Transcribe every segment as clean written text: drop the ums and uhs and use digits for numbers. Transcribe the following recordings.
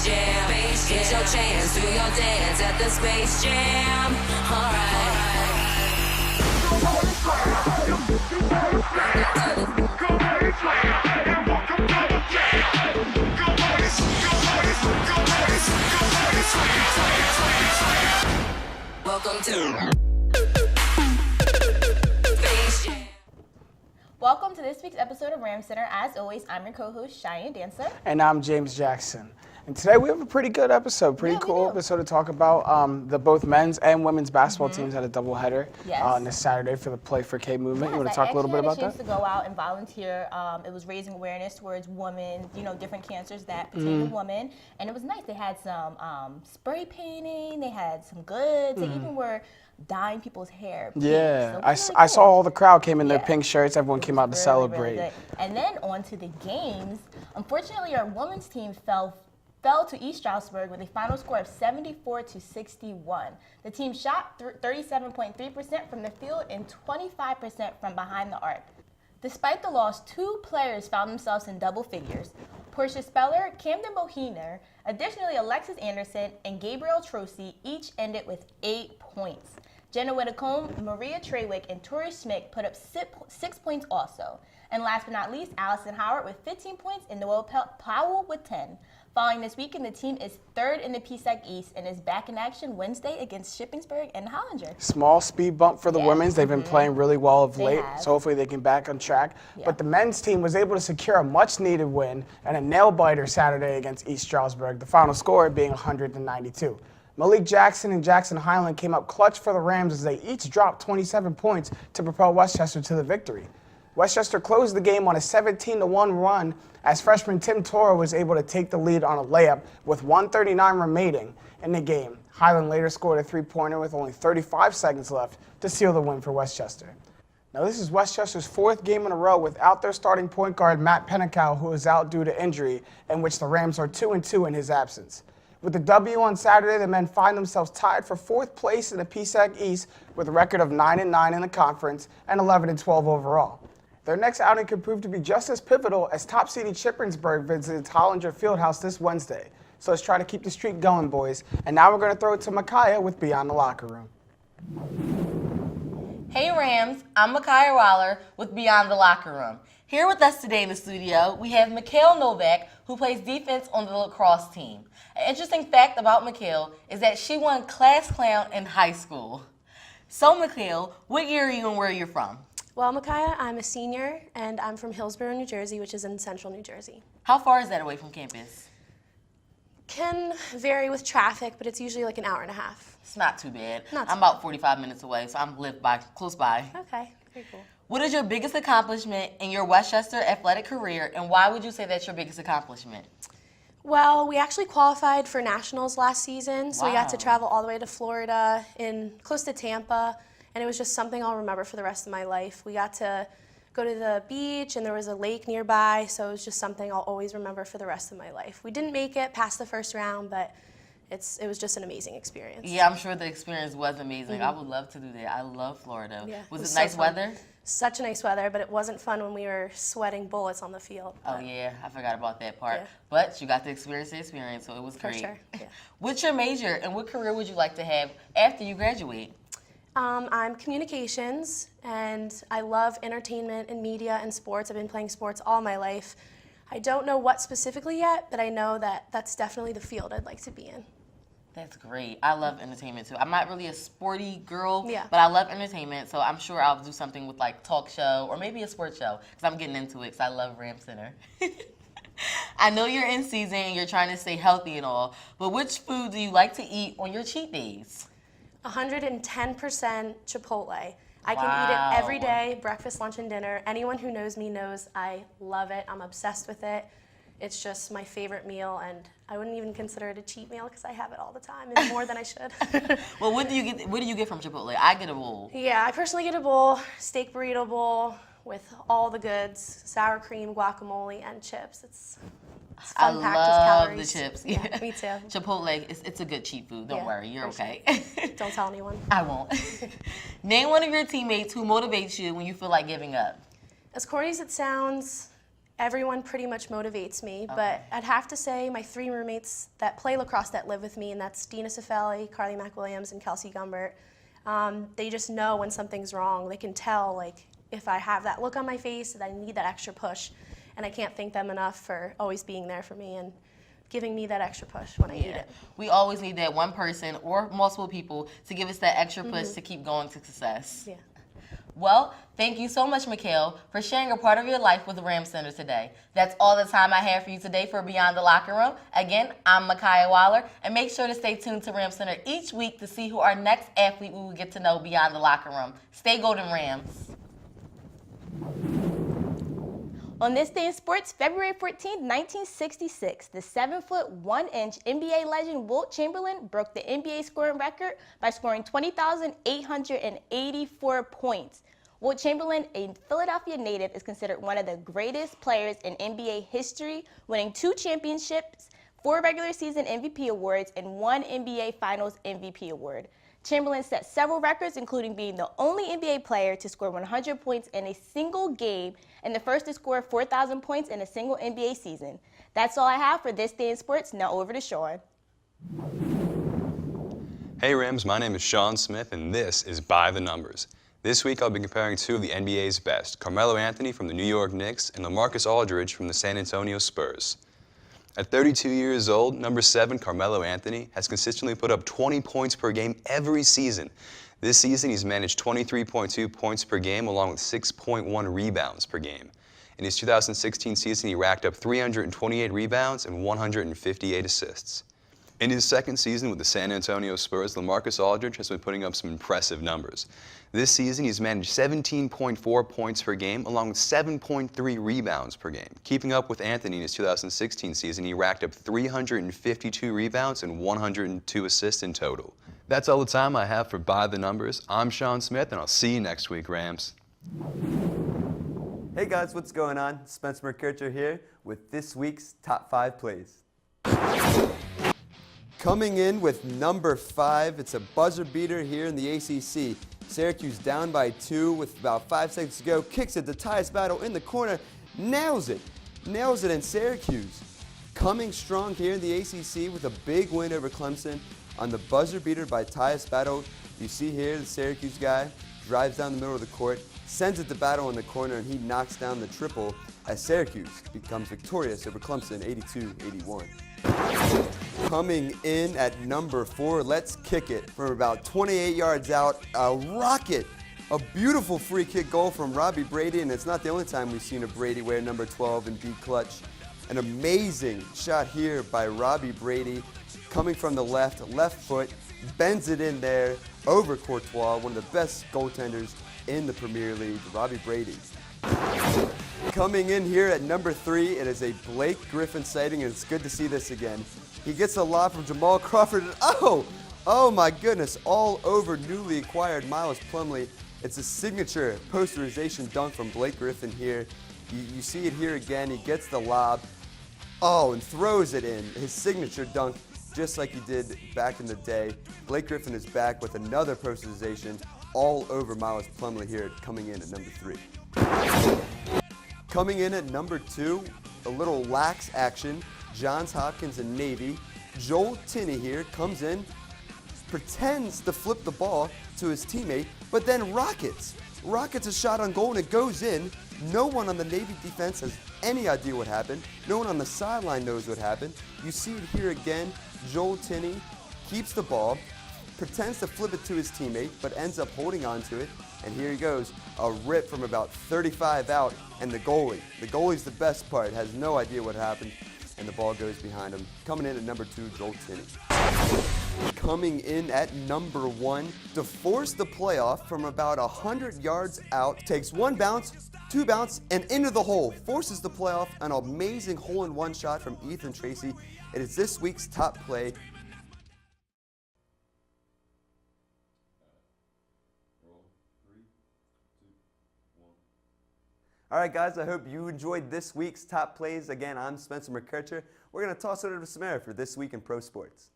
Space Jam. Get your chance, do your dance at the Space Jam. Alright. Welcome to Space Jam. Welcome to this week's episode of Ram Center. As always, I'm your co-host, Cheyenne Dancer. And I'm James Jackson. And today we have a pretty good episode, cool episode to talk about. The both men's and women's basketball teams had a doubleheader on this Saturday for the Play for K movement. You want to talk a little bit about that? I actually had a chance to go out and volunteer. It was raising awareness towards women, different cancers that pertain to women. And it was nice. They had some spray painting. They had some goods. They even were dyeing people's hair pink. Yeah, So I saw all the crowd came in their pink shirts. Everyone came out to celebrate. Really and then on to the games. Unfortunately, our women's team fell to East Stroudsburg with a final score of 74-61. The team shot 37.3% from the field and 25% from behind the arc. Despite the loss, 2 players found themselves in double figures. Portia Speller, Camden Bohiner, additionally Alexis Anderson, and Gabrielle Trosi each ended with 8 points. Jenna Whitcomb, Maria Treywick, and Tori Schmidt put up 6 points also. And last but not least, Allison Howard with 15 points and Noel Powell with 10. Following this weekend, the team is 3rd in the PSAC East and is back in action Wednesday against Shippensburg and Hollinger. Small speed bump for the women's. They've been playing really well of late, so hopefully they can back on track. Yeah. But the men's team was able to secure a much-needed win and a nail-biter Saturday against East Stroudsburg, the final score being 192. Malik Jackson and Jackson Highland came up clutch for the Rams as they each dropped 27 points to propel Westchester to the victory. Westchester closed the game on a 17-1 run as freshman Tim Toro was able to take the lead on a layup with 1:39 remaining in the game. Highland later scored a 3-pointer with only 35 seconds left to seal the win for Westchester. Now this is Westchester's 4th game in a row without their starting point guard Matt Pennicow, who is out due to injury, in which the Rams are 2-2 in his absence. With the W on Saturday, the men find themselves tied for 4th place in the PSAC East with a record of 9-9 in the conference and 11-12 overall. Their next outing could prove to be just as pivotal as top-seeded Shippensburg visits Hollinger Fieldhouse this Wednesday. So let's try to keep the streak going, boys. And now we're going to throw it to Micaiah with Beyond the Locker Room. Hey Rams, I'm Micaiah Waller with Beyond the Locker Room. Here with us today in the studio, we have Mikhail Novak, who plays defense on the lacrosse team. An interesting fact about Mikhail is that she won Class Clown in high school. So Mikhail, what year are you and where are you from? Well, Micaiah, I'm a senior, and I'm from Hillsborough, New Jersey, which is in central New Jersey. How far is that away from campus? Can vary with traffic, but it's usually like an hour and a half. It's not too bad. Not I'm about 45 minutes away, so I'm close by. Okay, very cool. What is your biggest accomplishment in your Westchester athletic career, and why would you say that's your biggest accomplishment? Well, we actually qualified for nationals last season, so we got to travel all the way to Florida, close to Tampa. And it was just something I'll remember for the rest of my life. We got to go to the beach, and there was a lake nearby, so it was just something I'll always remember for the rest of my life. We didn't make it past the first round, but it was just an amazing experience. Yeah, I'm sure the experience was amazing. I would love to do that. I love Florida. Yeah, was it so nice fun. weather? Such a nice weather, but it wasn't fun when we were sweating bullets on the field. Oh yeah, I forgot about that part. Yeah. But you got to experience the experience, so it was great. For sure, yeah. What's your major, and what career would you like to have after you graduate? I'm communications, and I love entertainment and media and sports. I've been playing sports all my life. I don't know what specifically yet, but I know that that's definitely the field I'd like to be in. That's great. I love entertainment too. I'm not really a sporty girl, but I love entertainment, so I'm sure I'll do something with like talk show or maybe a sports show because I'm getting into it because I love Ram Center. I know you're in season and you're trying to stay healthy and all, but which food do you like to eat on your cheat days? 110% Chipotle. I can eat it every day, breakfast, lunch, and dinner. Anyone who knows me knows I love it. I'm obsessed with it. It's just my favorite meal, and I wouldn't even consider it a cheat meal because I have it all the time and more than I should. Well, what do you get from Chipotle? I get a bowl. Yeah, I personally get a bowl, steak burrito bowl with all the goods, sour cream, guacamole, and chips. It's I fun packed with love calories. the chips. Yeah, me too. Chipotle, it's a good cheat food. Don't worry, you're okay. Sure. Don't tell anyone. I won't. Name one of your teammates who motivates you when you feel like giving up. As corny as it sounds, Everyone pretty much motivates me, but I'd have to say my 3 roommates that play lacrosse that live with me, and that's Dina Cefali, Carly McWilliams, and Kelsey Gumbert. They just know when something's wrong. They can tell, like, if I have that look on my face that I need that extra push, and I can't thank them enough for always being there for me and giving me that extra push when I need it. We always need that one person or multiple people to give us that extra push to keep going to success. Yeah. Well, thank you so much, Mikhail, for sharing a part of your life with the Ram Center today. That's all the time I have for you today for Beyond the Locker Room. Again, I'm Micaiah Waller, and make sure to stay tuned to Ram Center each week to see who our next athlete we will get to know beyond the locker room. Stay Golden Rams. On this day in sports, February 14, 1966, the 7'1" NBA legend Wilt Chamberlain broke the NBA scoring record by scoring 20,884 points. Wilt Chamberlain, a Philadelphia native, is considered one of the greatest players in NBA history, winning 2 championships, 4 regular season MVP awards, and 1 NBA Finals MVP award. Chamberlain set several records, including being the only NBA player to score 100 points in a single game and the first to score 4,000 points in a single NBA season. That's all I have for this day in sports. Now over to Sean. Hey Rams, my name is Sean Smith, and this is By the Numbers. This week I'll be comparing 2 of the NBA's best, Carmelo Anthony from the New York Knicks and LaMarcus Aldridge from the San Antonio Spurs. At 32 years old, number 7, Carmelo Anthony, has consistently put up 20 points per game every season. This season, he's managed 23.2 points per game along with 6.1 rebounds per game. In his 2016 season, he racked up 328 rebounds and 158 assists. In his second season with the San Antonio Spurs, LaMarcus Aldridge has been putting up some impressive numbers. This season, he's managed 17.4 points per game, along with 7.3 rebounds per game. Keeping up with Anthony in his 2016 season, he racked up 352 rebounds and 102 assists in total. That's all the time I have for By the Numbers. I'm Sean Smith, and I'll see you next week, Rams. Hey guys, what's going on? Spencer McKercher here with this week's Top 5 Plays. Coming in with number 5, it's a buzzer beater here in the ACC. Syracuse down by 2 with about 5 seconds to go, kicks it to Tyus Battle in the corner, nails it in Syracuse. Coming strong here in the ACC with a big win over Clemson on the buzzer beater by Tyus Battle. You see here the Syracuse guy drives down the middle of the court, sends it to Battle in the corner, and he knocks down the triple as Syracuse becomes victorious over Clemson 82-81. Coming in at number 4, let's kick it from about 28 yards out. A rocket, a beautiful free kick goal from Robbie Brady, and it's not the only time we've seen a Brady wear number 12 and be clutch. An amazing shot here by Robbie Brady, coming from the left foot, bends it in there over Courtois, one of the best goaltenders in the Premier League, Robbie Brady. Coming in here at number 3, it is a Blake Griffin sighting, and it's good to see this again. He gets a lob from Jamal Crawford, and oh my goodness, all over newly acquired Miles Plumlee. It's a signature posterization dunk from Blake Griffin here. You see it here again. He gets the lob, and throws it in. His signature dunk, just like he did back in the day. Blake Griffin is back with another posterization all over Miles Plumlee here, coming in at number 3. Coming in at number 2, a little lax action. Johns Hopkins and Navy. Joel Tinney here comes in, pretends to flip the ball to his teammate, but then rockets a shot on goal, and it goes in. No one on the Navy defense has any idea what happened. No one on the sideline knows what happened. You see it here again. Joel Tinney keeps the ball, pretends to flip it to his teammate, but ends up holding on to it. And here he goes, a rip from about 35 out, and the goalie's the best part, has no idea what happened, and the ball goes behind him. Coming in at number 2, Joel Tinney. Coming in at number 1, to force the playoff from about 100 yards out, takes 1 bounce, 2 bounce, and into the hole. Forces the playoff, an amazing hole-in-one shot from Ethan Tracy. It is this week's top play. All right, guys, I hope you enjoyed this week's top plays. Again, I'm Spencer McKercher. We're going to toss it over to Samara for This Week in Pro Sports.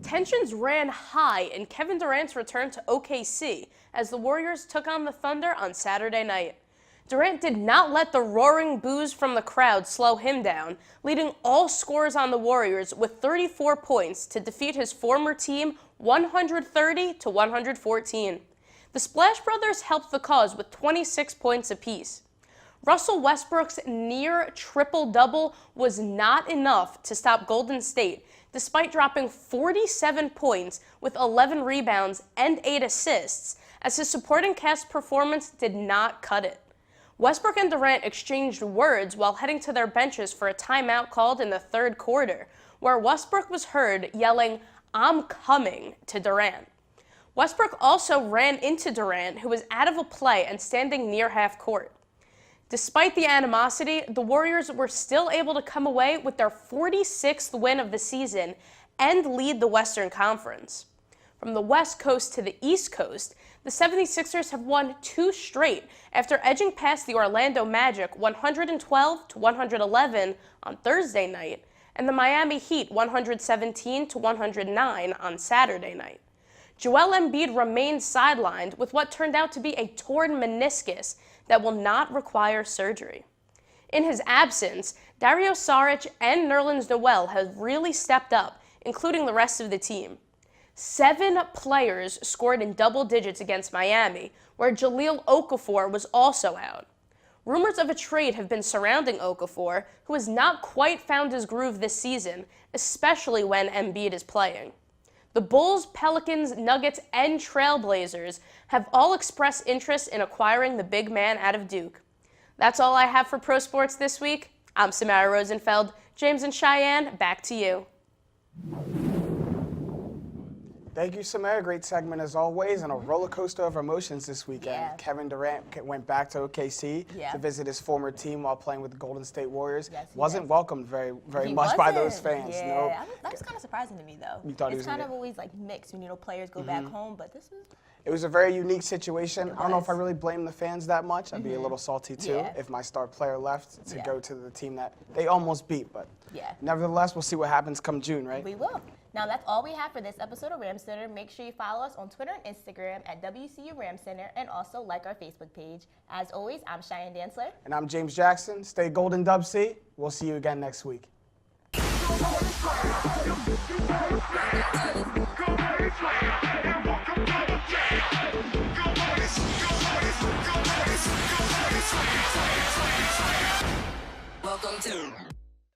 Tensions ran high in Kevin Durant's return to OKC as the Warriors took on the Thunder on Saturday night. Durant did not let the roaring boos from the crowd slow him down, leading all scorers on the Warriors with 34 points to defeat his former team 130-114. The Splash Brothers helped the cause with 26 points apiece. Russell Westbrook's near triple-double was not enough to stop Golden State, despite dropping 47 points with 11 rebounds and 8 assists, as his supporting cast performance did not cut it. Westbrook and Durant exchanged words while heading to their benches for a timeout called in the third quarter, where Westbrook was heard yelling, "I'm coming," to Durant. Westbrook also ran into Durant, who was out of a play and standing near half court. Despite the animosity, the Warriors were still able to come away with their 46th win of the season and lead the Western Conference. From the West Coast to the East Coast, the 76ers have won 2 straight after edging past the Orlando Magic 112-111 on Thursday night and the Miami Heat 117-109 on Saturday night. Joel Embiid remains sidelined with what turned out to be a torn meniscus that will not require surgery. In his absence, Dario Saric and Nerlens Noel have really stepped up, including the rest of the team. 7 players scored in double digits against Miami, where Jahlil Okafor was also out. Rumors of a trade have been surrounding Okafor, who has not quite found his groove this season, especially when Embiid is playing. The Bulls, Pelicans, Nuggets, and Trailblazers have all expressed interest in acquiring the big man out of Duke. That's all I have for Pro Sports this week. I'm Samara Rosenfeld. James and Cheyenne, back to you. Thank you, Samara. Great segment as always, and a roller coaster of emotions this weekend. Yeah. Kevin Durant went back to OKC to visit his former team while playing with the Golden State Warriors. Yes, he Wasn't did. welcomed very He much by those wasn't. fans. Yeah, No. that was kind of surprising to me, though. You thought he it's was kind gonna of always like mixed when players go back home, but this was. It was a very unique situation. I don't know if I was. really blame the fans that much. I'd be a little salty too Yeah. if my star player left to Yeah. go to the team that they almost beat. But Yeah. nevertheless, we'll see what happens come June, right? We will. Now, that's all we have for this episode of Ram Center. Make sure you follow us on Twitter and Instagram at WCU Ram Center, and also like our Facebook page. As always, I'm Cheyenne Dantzler. And I'm James Jackson. Stay Golden Dub C. We'll see you again next week. Welcome to